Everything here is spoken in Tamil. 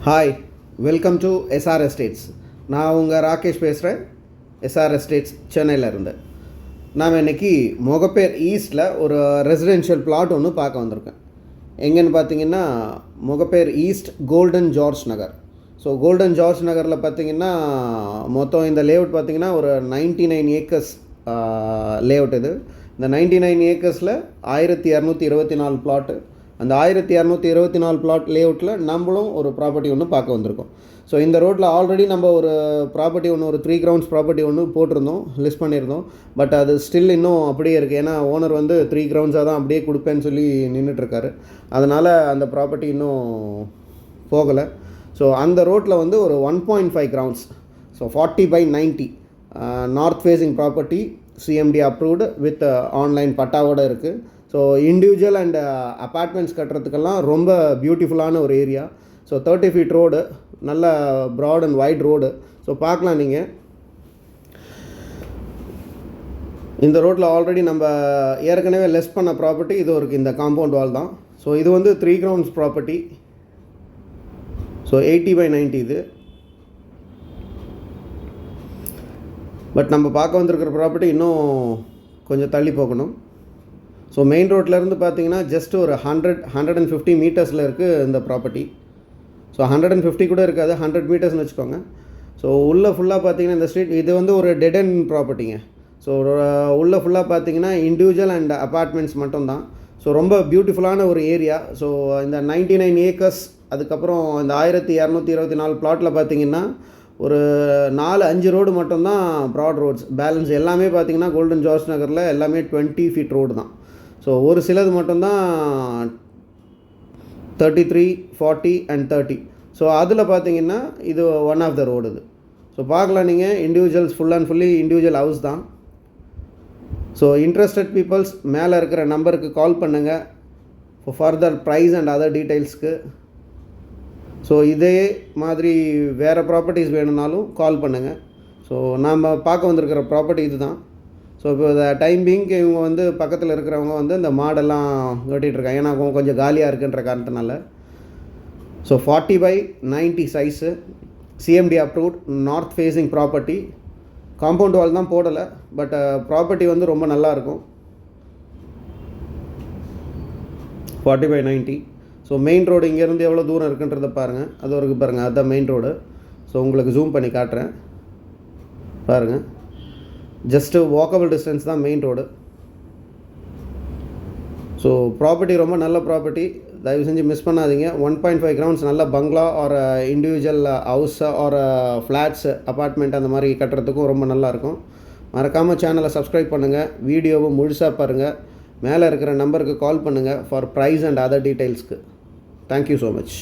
Hi, welcome to SR estates. நான் உங்கள் ராகேஷ் பேசுகிறேன், எஸ்ஆர் எஸ்டேட்ஸ் சென்னையில் இருந்து. நாம் இன்றைக்கி முகப்பேர் ஈஸ்ட்டில் ஒரு ரெசிடென்ஷியல் பிளாட் ஒன்று பார்க்க வந்திருக்கேன். எங்கேன்னு பார்த்தீங்கன்னா முகப்பேர் ஈஸ்ட் கோல்டன் ஜார்ஜ் நகர். ஸோ கோல்டன் ஜார்ஜ் நகரில் பார்த்தீங்கன்னா மொத்தம் இந்த லேஅவுட் பார்த்திங்கன்னா ஒரு 99 ஏக்கர்ஸ் லேஅவுட். இந்த 99 ஏக்கர்ஸில் 1224 பிளாட்டு. அந்த 1224 பிளாட் லேஅவுட்டில் நம்மளும் ஒரு ப்ராப்பர்ட்டி ஒன்று பார்க்க வந்திருக்கோம். ஸோ இந்த ரோட்டில் ஆல்ரெடி நம்ம ஒரு ப்ராப்பர்ட்டி ஒன்று, ஒரு 3 grounds ப்ராப்பர்ட்டி ஒன்று போட்டிருந்தோம், லிஸ்ட் பண்ணியிருந்தோம். பட் அது ஸ்டில் இன்னும் அப்படியே இருக்குது. ஏன்னா ஓனர் வந்து 3 groundsஸாக தான் அப்படியே கொடுப்பேன்னு சொல்லி நின்றுட்டுருக்காரு. அதனால் அந்த ப்ராப்பர்ட்டி இன்னும் போகலை. ஸோ அந்த ரோட்டில் வந்து ஒரு 1.5 grounds, so 40/90 north facing property, CMD approved with online பட்டாவோடு இருக்குது. ஸோ இண்டிவிஜுவல் அண்ட் அப்பார்ட்மெண்ட்ஸ் கட்டுறதுக்கெல்லாம் ரொம்ப பியூட்டிஃபுல்லான ஒரு ஏரியா. ஸோ 30 feet ரோடு, நல்ல broad and wide road. So பார்க்கலாம் நீங்கள். இந்த ரோட்டில் ஆல்ரெடி நம்ம ஏற்கனவே லெஸ் பண்ண ப்ராப்பர்ட்டி இது இருக்குது, இந்த காம்பவுண்ட் வால் தான். ஸோ இது வந்து 3 grounds ப்ராப்பர்ட்டி. ஸோ 80/90 இது. பட் நம்ம பார்க்க வந்திருக்கிற ப்ராப்பர்ட்டி இன்னும் கொஞ்சம் தள்ளி போகணும். ஸோ மெயின் ரோட்லேருந்து பார்த்தீங்கன்னா ஜஸ்ட் ஒரு 150 மீட்டர்ஸில் இருக்குது இந்த ப்ராப்பர்ட்டி. ஸோ 150 கூட இருக்காது, 100 மீட்டர்ஸ்னு வச்சுக்கோங்க. ஸோ உள்ளே ஃபுல்லாக பார்த்தீங்கன்னா இந்த ஸ்ட்ரீட் இது வந்து ஒரு டெட் அண்ட் ப்ராப்பர்ட்டிங்க. ஸோ உள்ளே ஃபுல்லாக பார்த்தீங்கன்னா இண்டிவிஜுவல் அண்ட் அப்பார்ட்மெண்ட்ஸ் மட்டும்தான். ஸோ ரொம்ப பியூட்டிஃபுல்லான ஒரு ஏரியா. ஸோ இந்த 99 ஏக்கர்ஸ், அதுக்கப்புறம் இந்த 1224 பிளாட்டில் பார்த்தீங்கன்னா ஒரு 4-5 ரோடு மட்டும்தான் ப்ராட் ரோட்ஸ். பேலன்ஸ் எல்லாமே பார்த்தீங்கன்னா கோல்டன் ஜார்ஜ் நகரில் எல்லாமே 20 feet ரோடு தான். ஸோ ஒரு சிலது மட்டும்தான் 33, 40 and 30. ஸோ அதில் பார்த்தீங்கன்னா இது ஒன் ஆஃப் த ரோடு இது. ஸோ பார்க்கலாம் நீங்கள், individuals full and fully individual house தான். ஸோ இன்ட்ரெஸ்டட் பீப்புள்ஸ் மேலே இருக்கிற நம்பருக்கு கால் பண்ணுங்கள் for further price and other டீட்டெயில்ஸ்க்கு. ஸோ இதே மாதிரி வேறு ப்ராப்பர்ட்டிஸ் வேணும்னாலும் கால் பண்ணுங்கள். ஸோ நாம் பார்க்க வந்திருக்கிற ப்ராப்பர்ட்டி இது தான். ஸோ இப்போ டைம் பீங்க்கு இவங்க வந்து பக்கத்தில் இருக்கிறவங்க வந்து இந்த மாடெல்லாம் வெட்டிகிட்ருக்காங்க, ஏன்னா கொஞ்சம் காலியாக இருக்குன்ற காரணத்தினால. So 40/90 size, CMD approved, north facing property. Compound wall தான் போடலை, பட் ப்ராப்பர்ட்டி வந்து ரொம்ப நல்லாயிருக்கும். 40/90. ஸோ மெயின் ரோடு இங்கேருந்து எவ்வளோ தூரம் இருக்குன்றதை பாருங்கள். அது வரைக்கும் பாருங்கள், அதுதான் மெயின் ரோடு. ஸோ உங்களுக்கு ஜூம் பண்ணி காட்டுறேன் பாருங்கள். ஜஸ்ட்டு வாக்கபிள் டிஸ்டன்ஸ் தான் மெயின் ரோடு. ஸோ ப்ராப்பர்ட்டி ரொம்ப நல்ல ப்ராப்பர்ட்டி, தயவு செஞ்சு மிஸ் பண்ணாதீங்க. 1.5 grounds நல்ல bungalow or individual house or flats, apartment அந்த மாதிரி கட்டுறதுக்கும் ரொம்ப நல்லாயிருக்கும். மறக்காமல் சேனலை சப்ஸ்கிரைப் பண்ணுங்கள், வீடியோவை முழுசாக பாருங்கள், மேலே இருக்கிற நம்பருக்கு கால் பண்ணுங்கள் ஃபார் ப்ரைஸ் அண்ட் அதர் டீட்டெயில்ஸ்க்கு. Thank you so much.